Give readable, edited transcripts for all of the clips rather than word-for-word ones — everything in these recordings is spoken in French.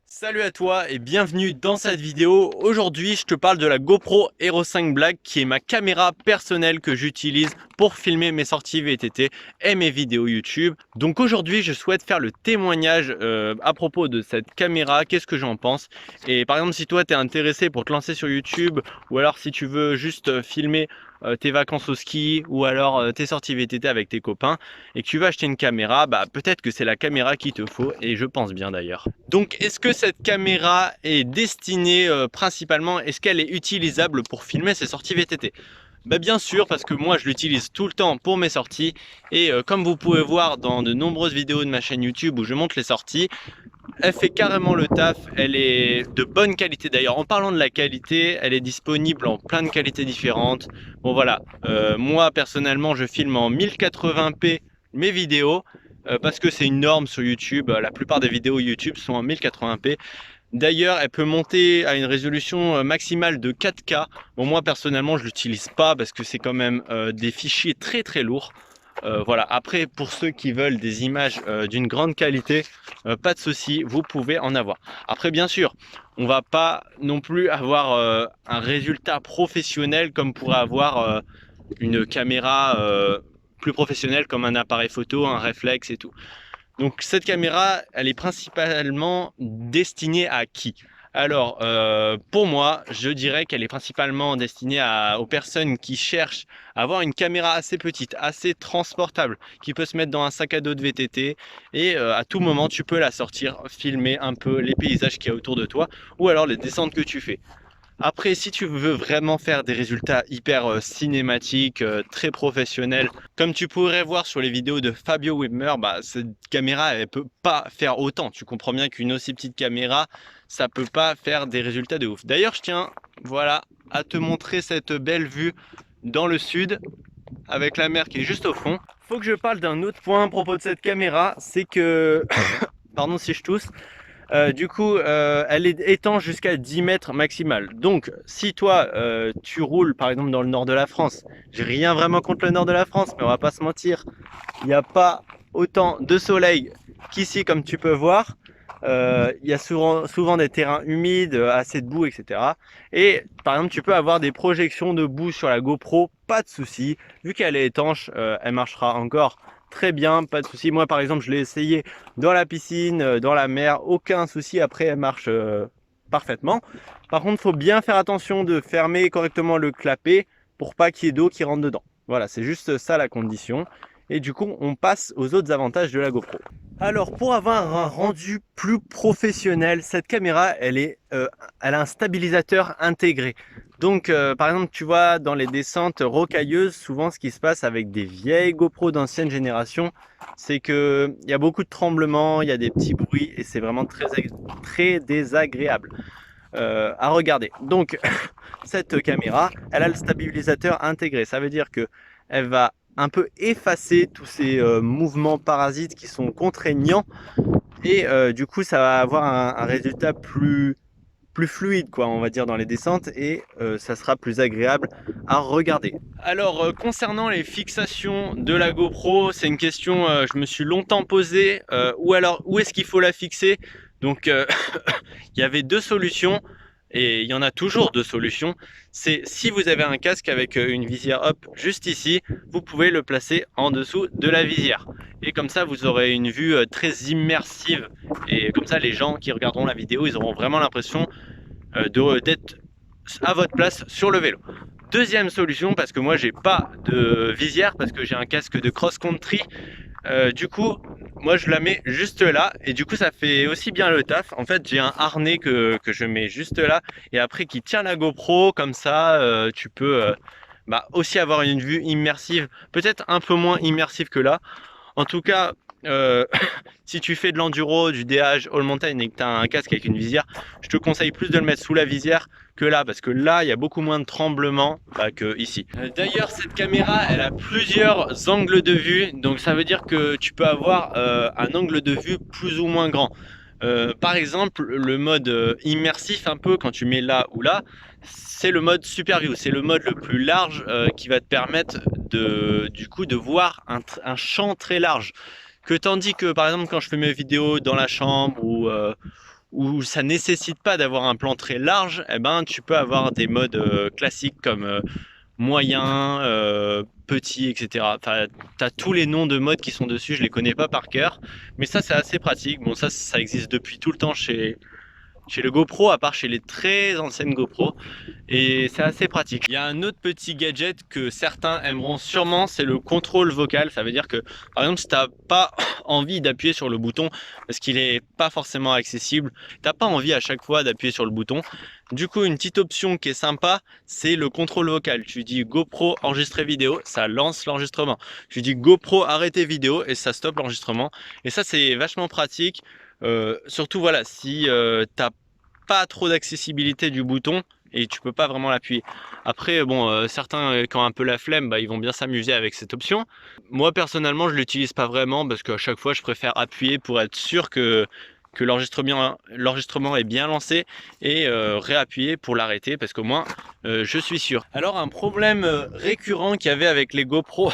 Salut à toi et bienvenue dans cette vidéo. Aujourd'hui, je te parle de la GoPro Hero 5 Black qui est ma caméra personnelle que j'utilise pour filmer mes sorties VTT et mes vidéos YouTube. Donc aujourd'hui, je souhaite faire le témoignage à propos de cette caméra, qu'est-ce que j'en pense. Et par exemple, si toi tu es intéressé pour te lancer sur YouTube ou alors si tu veux juste filmer tes vacances au ski ou alors tes sorties VTT avec tes copains et que tu veux acheter une caméra, bah peut-être que c'est la caméra qu'il te faut et je pense bien d'ailleurs. Donc est-ce que cette caméra est destinée principalement, est-ce qu'elle est utilisable pour filmer ses sorties VTT? Bah bien sûr, parce que moi je l'utilise tout le temps pour mes sorties et comme vous pouvez voir dans de nombreuses vidéos de ma chaîne YouTube où je montre les sorties, elle fait carrément le taf, elle est de bonne qualité d'ailleurs. En parlant de la qualité, elle est disponible en plein de qualités différentes. Bon voilà, moi personnellement je filme en 1080p mes vidéos parce que c'est une norme sur YouTube. La plupart des vidéos YouTube sont en 1080p. D'ailleurs, elle peut monter à une résolution maximale de 4K. Bon, moi personnellement, je l'utilise pas parce que c'est quand même des fichiers très lourds. Voilà. Après, pour ceux qui veulent des images d'une grande qualité, pas de souci, vous pouvez en avoir. Après, bien sûr, on va pas non plus avoir un résultat professionnel comme pourrait avoir une caméra plus professionnelle comme un appareil photo, un réflexe et tout. Donc cette caméra, elle est principalement destinée à qui? Alors, pour moi, je dirais qu'elle est principalement destinée aux personnes qui cherchent à avoir une caméra assez petite, assez transportable, qui peut se mettre dans un sac à dos de VTT et à tout moment, tu peux la sortir, filmer un peu les paysages qu'il y a autour de toi ou alors les descentes que tu fais. Après, si tu veux vraiment faire des résultats hyper cinématiques, très professionnels, comme tu pourrais voir sur les vidéos de Fabio Wimmer, bah, cette caméra, elle peut pas faire autant. Tu comprends bien qu'une aussi petite caméra, ça peut pas faire des résultats de ouf. D'ailleurs, je tiens, voilà, à te montrer cette belle vue dans le sud, avec la mer qui est juste au fond. Faut que je parle d'un autre point à propos de cette caméra, c'est que, pardon si je tousse, elle est étanche jusqu'à 10 mètres maximal. Donc, si toi, tu roules par exemple dans le nord de la France, j'ai rien vraiment contre le nord de la France, mais on va pas se mentir, il n'y a pas autant de soleil qu'ici, comme tu peux voir. Il y a souvent des terrains humides, assez de boue, etc. Et par exemple, tu peux avoir des projections de boue sur la GoPro, pas de souci. Vu qu'elle est étanche, elle marchera encore très bien, pas de souci. Moi, par exemple, je l'ai essayé dans la piscine, dans la mer, aucun souci. Après, elle marche parfaitement. Par contre, il faut bien faire attention de fermer correctement le clapet pour pas qu'il y ait d'eau qui rentre dedans. Voilà, c'est juste ça la condition. Et du coup, on passe aux autres avantages de la GoPro. Alors, pour avoir un rendu plus professionnel, cette caméra, elle a un stabilisateur intégré. Donc, par exemple, tu vois, dans les descentes rocailleuses, souvent, ce qui se passe avec des vieilles GoPro d'ancienne génération, c'est que il y a beaucoup de tremblements, il y a des petits bruits, et c'est vraiment très désagréable à regarder. Donc, cette caméra, elle a le stabilisateur intégré. Ça veut dire que elle va un peu effacer tous ces mouvements parasites qui sont contraignants et du coup ça va avoir un résultat plus fluide quoi, on va dire dans les descentes et ça sera plus agréable à regarder. Alors concernant les fixations de la GoPro, c'est une question je me suis longtemps posée, ou alors où est-ce qu'il faut la fixer? Donc il y avait deux solutions. Et il y en a toujours deux solutions. C'est si vous avez un casque avec une visière hop juste ici, vous pouvez le placer en dessous de la visière. Et comme ça, vous aurez une vue très immersive. Et comme ça, les gens qui regarderont la vidéo, ils auront vraiment l'impression d'être à votre place sur le vélo. Deuxième solution, parce que moi j'ai pas de visière, parce que j'ai un casque de cross-country, du coup, moi je la mets juste là et du coup ça fait aussi bien le taf. En fait, j'ai un harnais que je mets juste là et après qui tient la GoPro comme ça, tu peux bah, aussi avoir une vue immersive, peut-être un peu moins immersive que là. En tout cas, euh, si tu fais de l'enduro, du DH, all mountain et que tu as un casque avec une visière, je te conseille plus de le mettre sous la visière que là, parce que là, il y a beaucoup moins de tremblements bah, que ici. D'ailleurs, cette caméra, elle a plusieurs angles de vue, donc ça veut dire que tu peux avoir un angle de vue plus ou moins grand. Par exemple, le mode immersif, un peu, quand tu mets là ou là, c'est le mode Super View, c'est le mode le plus large qui va te permettre du coup de voir un champ très large. Que tandis que par exemple quand je fais mes vidéos dans la chambre où ça nécessite pas d'avoir un plan très large, eh ben, tu peux avoir des modes classiques comme moyen, petit, etc. Enfin, tu as tous les noms de modes qui sont dessus, je les connais pas par cœur, mais ça c'est assez pratique. Bon, ça existe depuis tout le temps chez le GoPro, à part chez les très anciennes GoPro, et c'est assez pratique. Il y a un autre petit gadget que certains aimeront sûrement, c'est le contrôle vocal. Ça veut dire que, par exemple, si tu n'as pas envie d'appuyer sur le bouton, parce qu'il n'est pas forcément accessible, tu n'as pas envie à chaque fois d'appuyer sur le bouton, du coup, une petite option qui est sympa, c'est le contrôle vocal. Tu dis GoPro enregistrer vidéo, ça lance l'enregistrement. Tu dis GoPro arrêter vidéo et ça stoppe l'enregistrement. Et ça, c'est vachement pratique. Surtout voilà, si t'as pas trop d'accessibilité du bouton et tu peux pas vraiment l'appuyer. Après bon, certains qui ont un peu la flemme, bah, ils vont bien s'amuser avec cette option. Moi personnellement je l'utilise pas vraiment parce qu'à chaque fois je préfère appuyer pour être sûr que l'enregistrement est bien lancé et réappuyer pour l'arrêter parce qu'au moins je suis sûr. Alors un problème récurrent qu'il y avait avec les GoPro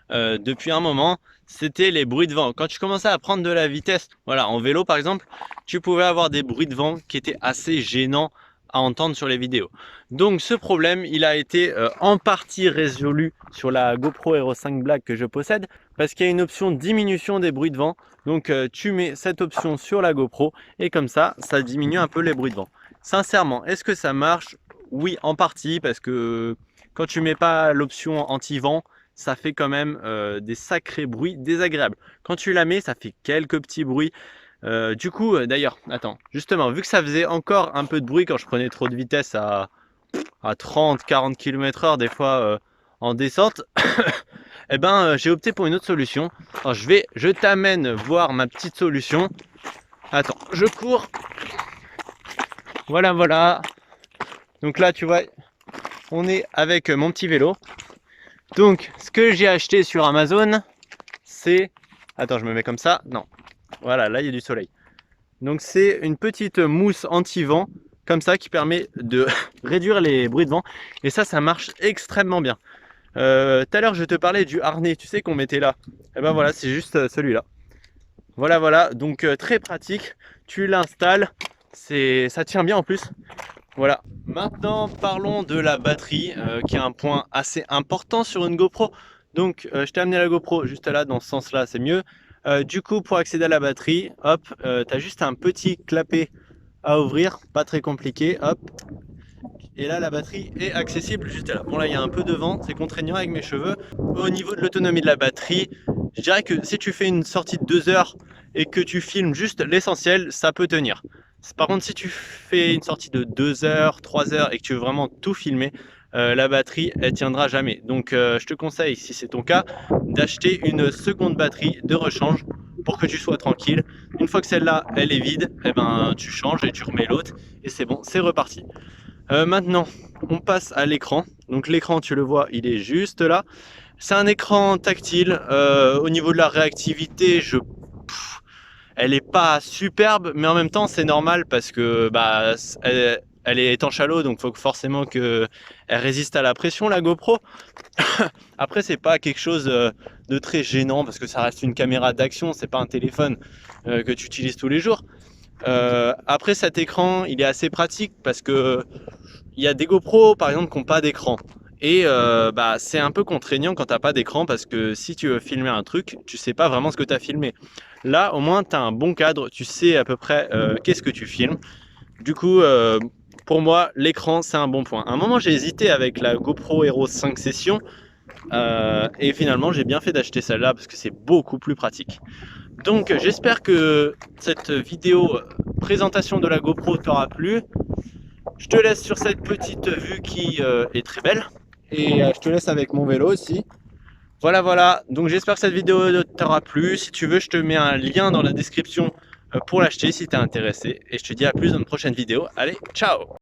depuis un moment, c'était les bruits de vent. Quand tu commençais à prendre de la vitesse, voilà, en vélo par exemple, tu pouvais avoir des bruits de vent qui étaient assez gênants à entendre sur les vidéos. Donc ce problème, il a été en partie résolu sur la GoPro Hero 5 Black que je possède, parce qu'il y a une option diminution des bruits de vent. Donc tu mets cette option sur la GoPro et comme ça diminue un peu les bruits de vent. Sincèrement, est-ce que ça marche? Oui, en partie, parce que quand tu mets pas l'option anti-vent, ça fait quand même des sacrés bruits désagréables. Quand tu la mets, ça fait quelques petits bruits. Du coup, d'ailleurs, attends, justement, vu que ça faisait encore un peu de bruit quand je prenais trop de vitesse à 30-40 km/h, des fois en descente, eh ben, j'ai opté pour une autre solution. Alors, je t'amène voir ma petite solution. Attends, je cours. Voilà, voilà. Donc là, tu vois, on est avec mon petit vélo. Donc, ce que j'ai acheté sur Amazon, c'est... Attends, je me mets comme ça. Non. Voilà, là, il y a du soleil. Donc, c'est une petite mousse anti-vent, comme ça, qui permet de réduire les bruits de vent. Et ça marche extrêmement bien. Tout à l'heure, je te parlais du harnais, tu sais, qu'on mettait là. Et ben voilà, c'est juste celui-là. Voilà, voilà. Donc, très pratique. Tu l'installes. Ça tient bien en plus. Voilà. Maintenant, parlons de la batterie, qui est un point assez important sur une GoPro. Donc, je t'ai amené la GoPro juste là, dans ce sens-là, c'est mieux. Du coup, pour accéder à la batterie, hop, tu as juste un petit clapet à ouvrir, pas très compliqué, hop. Et là, la batterie est accessible juste là. Bon, là, il y a un peu de vent, c'est contraignant avec mes cheveux. Au niveau de l'autonomie de la batterie, je dirais que si tu fais une sortie de 2 heures et que tu filmes juste l'essentiel, ça peut tenir. Par contre, si tu fais une sortie de 2 heures, 3 heures et que tu veux vraiment tout filmer, la batterie, elle tiendra jamais. Donc, je te conseille, si c'est ton cas, d'acheter une seconde batterie de rechange pour que tu sois tranquille. Une fois que celle-là, elle est vide, eh ben, tu changes et tu remets l'autre et c'est bon, c'est reparti. Maintenant, on passe à l'écran. Donc l'écran, tu le vois, il est juste là. C'est un écran tactile. Au niveau de la réactivité, elle est pas superbe, mais en même temps, c'est normal parce que bah, elle est étanche à l'eau, donc il faut forcément qu'elle résiste à la pression, la GoPro. Après, c'est pas quelque chose de très gênant parce que ça reste une caméra d'action, c'est pas un téléphone que tu utilises tous les jours. Après, cet écran, il est assez pratique parce que il y a des GoPro par exemple qui n'ont pas d'écran. Et bah, c'est un peu contraignant quand tu n'as pas d'écran parce que si tu veux filmer un truc, tu sais pas vraiment ce que tu as filmé. Là, au moins, tu as un bon cadre, tu sais à peu près qu'est-ce que tu filmes. Du coup, pour moi, l'écran, c'est un bon point. À un moment, j'ai hésité avec la GoPro Hero 5 Session et finalement, j'ai bien fait d'acheter celle-là parce que c'est beaucoup plus pratique. Donc, j'espère que cette vidéo présentation de la GoPro t'aura plu. Je te laisse sur cette petite vue qui est très belle. Et je te laisse avec mon vélo aussi. Voilà, voilà. Donc j'espère que cette vidéo t'aura plu. Si tu veux, je te mets un lien dans la description pour l'acheter si tu es intéressé. Et je te dis à plus dans une prochaine vidéo. Allez, ciao!